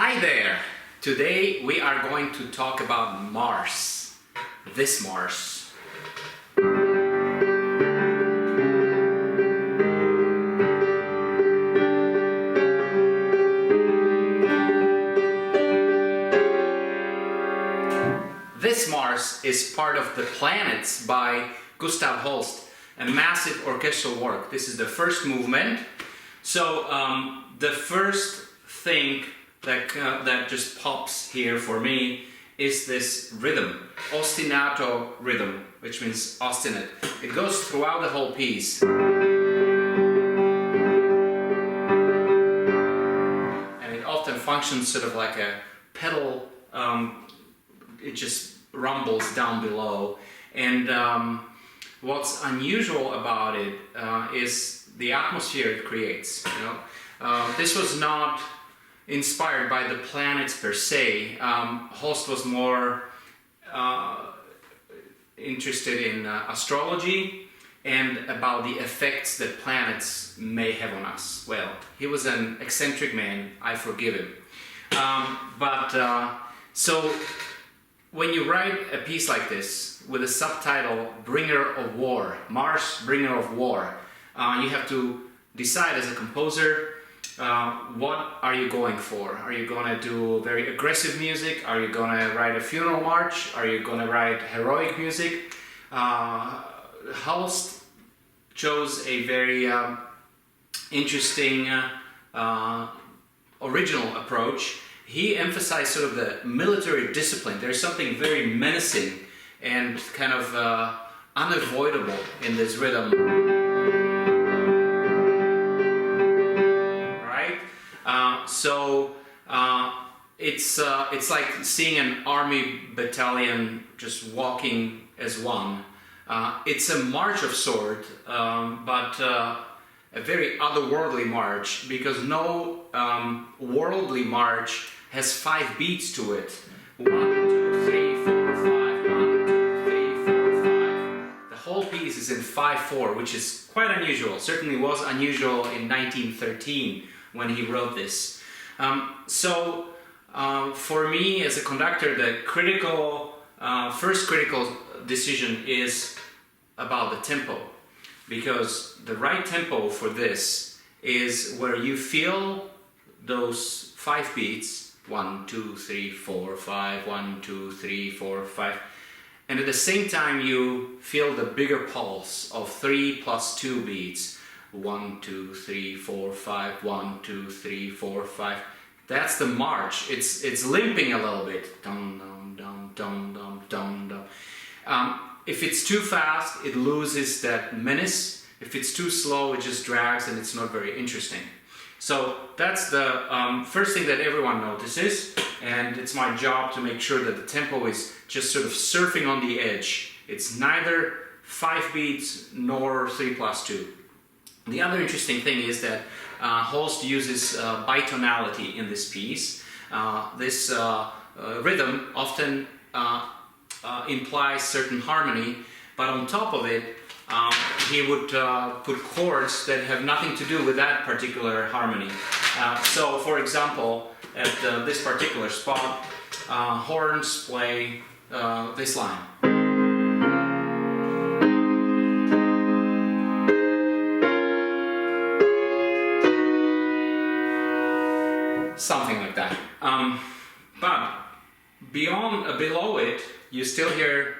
Hi there! Today we are going to talk about Mars. This Mars. This Mars is part of The Planets by Gustav Holst, a massive orchestral work. This is the first movement. So the first thing that just pops here for me is this rhythm, ostinato rhythm, which means ostinate. It goes throughout the whole piece. And it often functions sort of like a pedal, it just rumbles down below. And what's unusual about it is the atmosphere it creates. This was not inspired by the planets per se. Holst was more interested in astrology and about the effects that planets may have on us. Well, he was an eccentric man, I forgive him. So when you write a piece like this with a subtitle, Bringer of War, Mars, Bringer of War, you have to decide as a composer, what are you going for? Are you going to do very aggressive music? Are you going to write a funeral march? Are you going to write heroic music? Holst chose a very interesting, original approach. He emphasized sort of the military discipline. There's something very menacing and kind of unavoidable in this rhythm. It's like seeing an army battalion just walking as one. It's a march of sort, but a very otherworldly march, because no worldly march has 5 beats to it. 1, 2, 3, 4, 5. 1, 2, 3, 4, 5. The whole piece is in 5/4, which is quite unusual. Certainly was unusual in 1913 when he wrote this. For me as a conductor, the first critical decision is about the tempo, because the right tempo for this is where you feel those 5 beats, 1, 2, 3, 4, 5, 1, 2, 3, 4, 5, and at the same time you feel the bigger pulse of 3 + 2 beats, 1, 2, 3, 4, 5, 1, 2, 3, 4, 5. That's the march. It's limping a little bit. Dum dum dum dum dum dum dum. If it's too fast, it loses that menace. If it's too slow, it just drags and it's not very interesting. So that's the first thing that everyone notices, and it's my job to make sure that the tempo is just sort of surfing on the edge. It's neither 5 beats nor 3 + 2. The other interesting thing is that Holst uses bitonality in this piece. This rhythm often implies certain harmony, but on top of it, he would put chords that have nothing to do with that particular harmony. So, for example, at this particular spot, horns play this line. Something like that. But below it, you still hear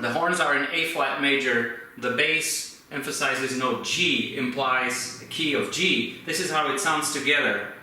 the horns are in A flat major. The bass emphasizes note G, implies a key of G. This is how it sounds together.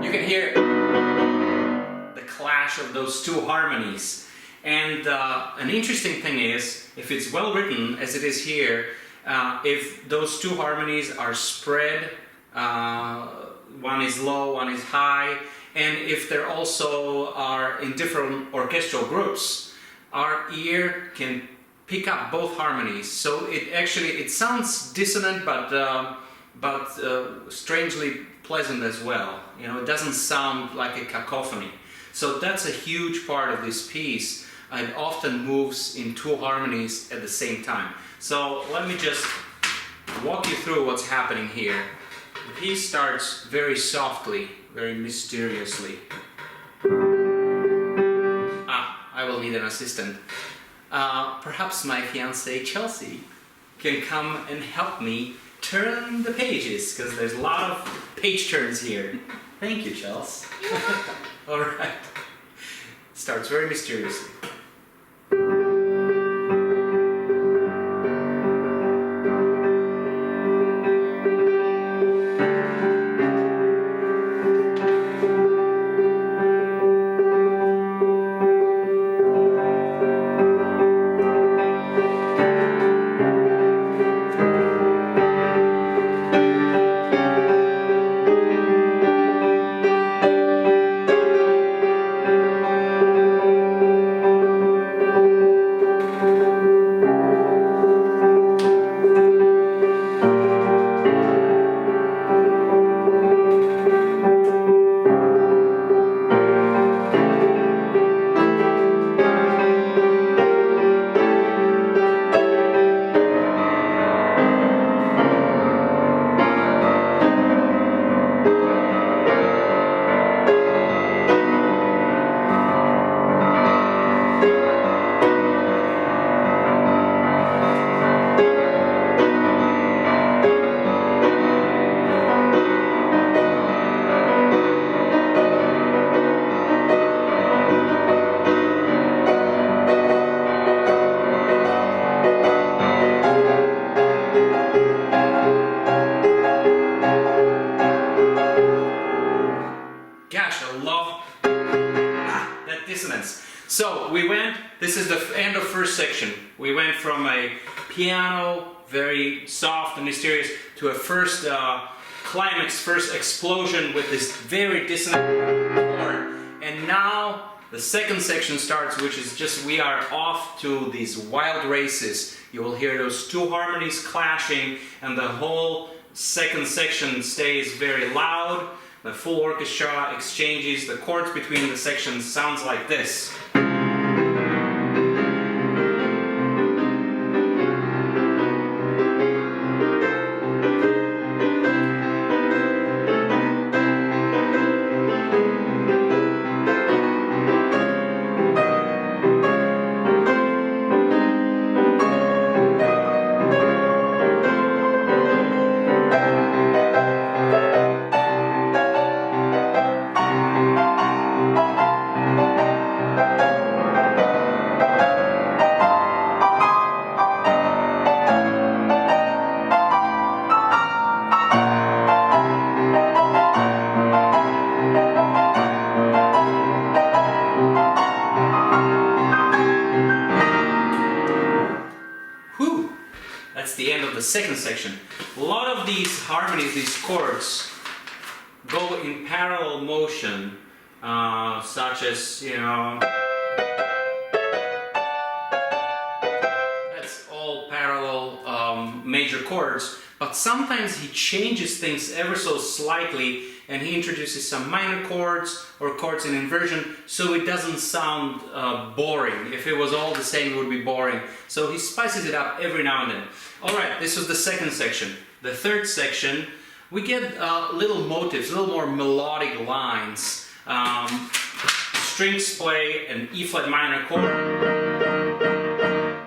You can hear of those two harmonies. And an interesting thing is, if it's well written as it is here, if those two harmonies are spread, one is low, one is high, and if they also are in different orchestral groups, our ear can pick up both harmonies. So it sounds dissonant, but strangely pleasant as well. It doesn't sound like a cacophony. So that's a huge part of this piece. It often moves in two harmonies at the same time. So let me just walk you through what's happening here. The piece starts very softly, very mysteriously. I will need an assistant. Perhaps my fiancée Chelsea can come and help me turn the pages, because there's a lot of page turns here. Thank you, Chelsea. Alright. Starts very mysteriously. So we went, this is the end of first section. We went from a piano, very soft and mysterious, to a first climax, first explosion with this very dissonant chord. And now the second section starts, which is just, we are off to these wild races. You will hear those two harmonies clashing, and the whole second section stays very loud. The full orchestra exchanges, the chords between the sections sounds like this. Second section. A lot of these harmonies, these chords, go in parallel motion, such as, you know, that's all parallel major chords, but sometimes he changes things ever so slightly and he introduces some minor chords or chords in inversion, so it doesn't sound boring. If it was all the same, it would be boring. So he spices it up every now and then. Alright, this was the second section. The third section, we get little motifs, a little more melodic lines. Strings play an E flat minor chord,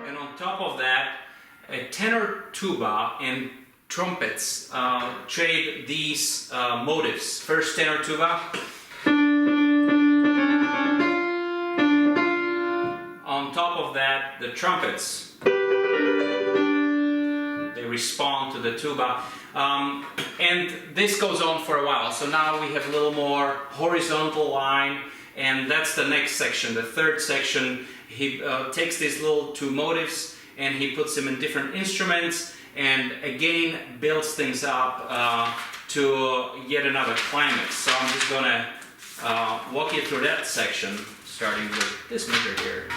and on top of that, a tenor tuba and trumpets trade these motifs. First tenor tuba, on top of that the trumpets. They respond to the tuba, and this goes on for a while. So now we have a little more horizontal line, and that's the next section, the third section. He takes these little two motifs and he puts them in different instruments, and again builds things up to yet another climax. So I'm just gonna walk you through that section, starting with this measure here.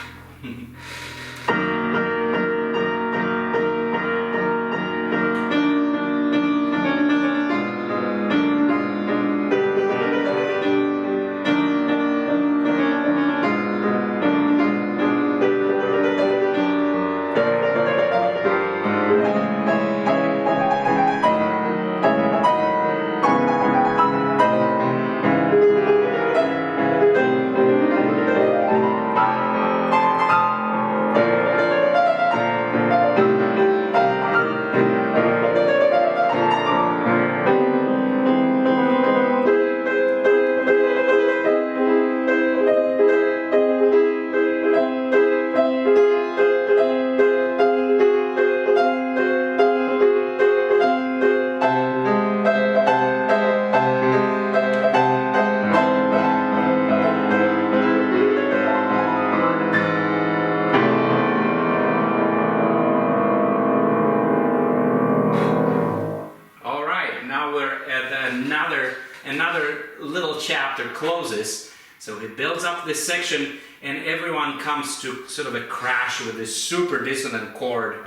another little chapter closes. So he builds up this section, and everyone comes to sort of a crash with this super dissonant chord.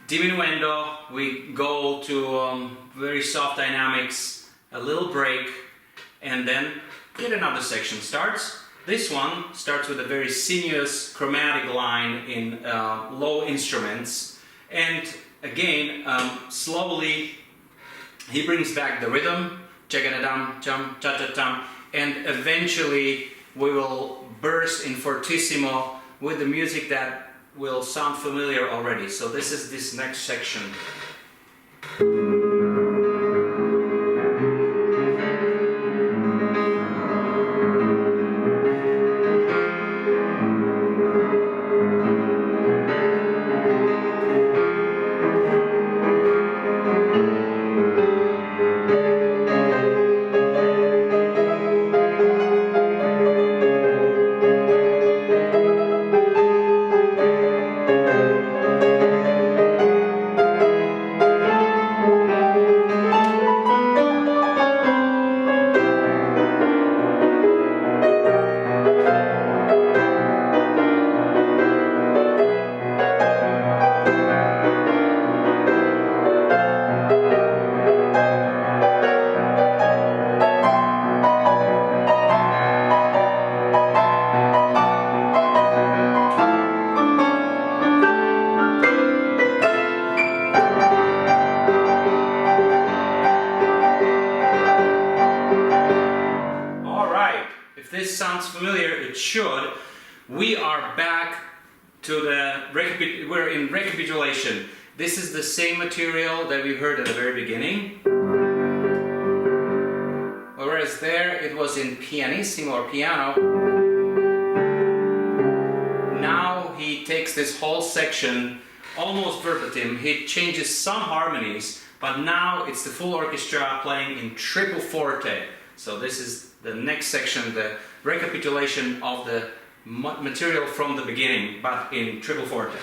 Diminuendo, we go to very soft dynamics, a little break, and then yet another section starts. This one starts with a very sinuous chromatic line in low instruments, and again, slowly he brings back the rhythm, cha-ga-da-dum, chum, cha-cha-tum, and eventually we will burst in fortissimo with the music that will sound familiar already. So this is this next section. Should. We are back to we're in Recapitulation. This is the same material that we heard at the very beginning. Whereas there it was in pianissimo or piano. Now he takes this whole section almost verbatim. He changes some harmonies, but now it's the full orchestra playing in triple forte. So this is the next section, the recapitulation of the material from the beginning, but in triple forte.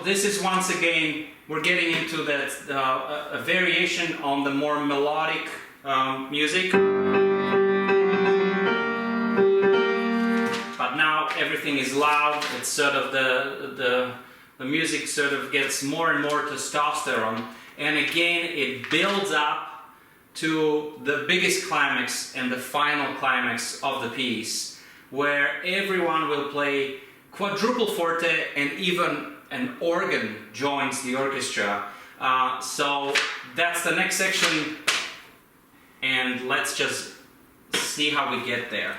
This is once again, we're getting into that a variation on the more melodic music. But now everything is loud. It's sort of the music sort of gets more and more testosterone, and again it builds up to the biggest climax and the final climax of the piece, where everyone will play quadruple forte and even an organ joins the orchestra. So that's the next section, and let's just see how we get there.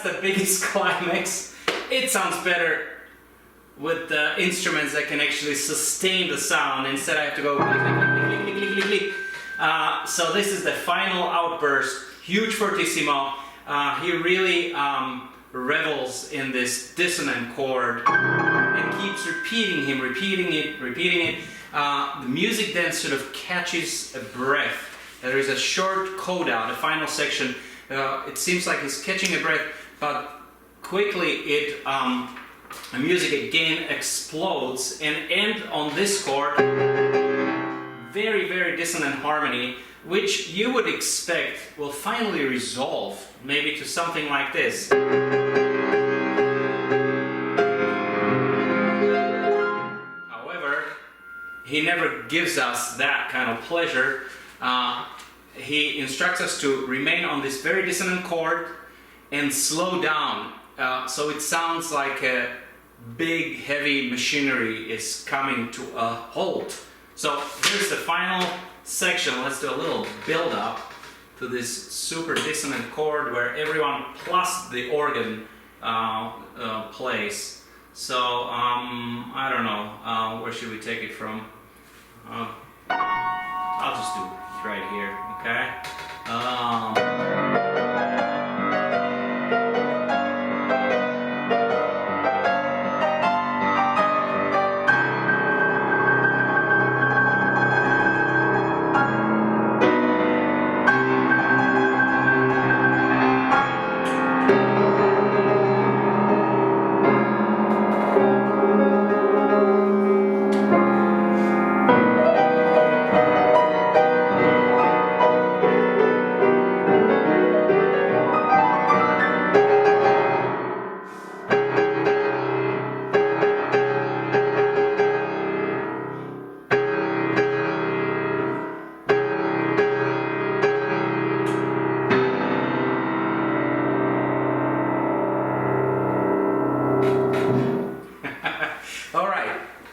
the biggest climax. It sounds better with the instruments that can actually sustain the sound. Instead I have to go click, click, click, click, click, click, click. So this is the final outburst, huge fortissimo. He really revels in this dissonant chord and keeps repeating it. The music then sort of catches a breath. There is a short coda, the final section. It seems like he's catching a breath, but quickly the music again explodes and ends on this chord. Very, very dissonant harmony, which you would expect will finally resolve maybe to something like this. However, he never gives us that kind of pleasure. He instructs us to remain on this very dissonant chord and slow down, so it sounds like a big heavy machinery is coming to a halt. So here's the final section. Let's do a little build up to this super dissonant chord where everyone plus the organ plays. So I don't know, where should we take it from? I'll just do it right here, okay?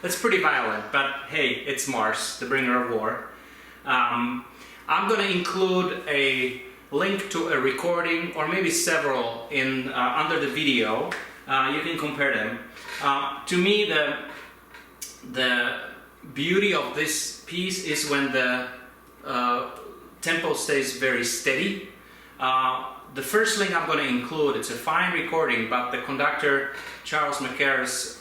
It's pretty violent, but hey, it's Mars, the bringer of war. I'm going to include a link to a recording, or maybe several, in under the video. You can compare them. To me, the beauty of this piece is when the tempo stays very steady. The first link I'm going to include, it's a fine recording, but the conductor, Charles McCarris,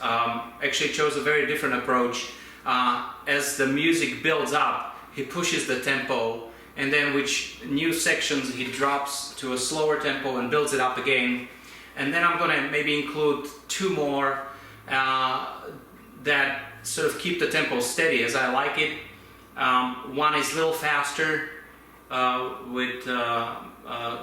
actually chose a very different approach. As the music builds up, he pushes the tempo, and then with new sections he drops to a slower tempo and builds it up again. And then I'm going to maybe include two more that sort of keep the tempo steady as I like it. One is a little faster with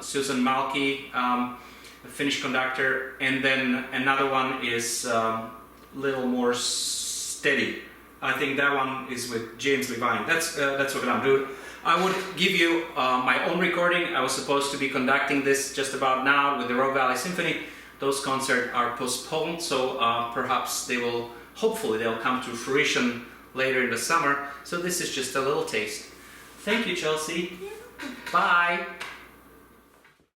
Susanna Mälkki, a Finnish conductor, and then another one is a little more steady. I think that one is with James Levine. That's what I'm doing. I would give you my own recording. I was supposed to be conducting this just about now with the Rogue Valley Symphony. Those concerts are postponed, so perhaps they will, hopefully they'll come to fruition later in the summer. So this is just a little taste. Thank you, Chelsea. Bye.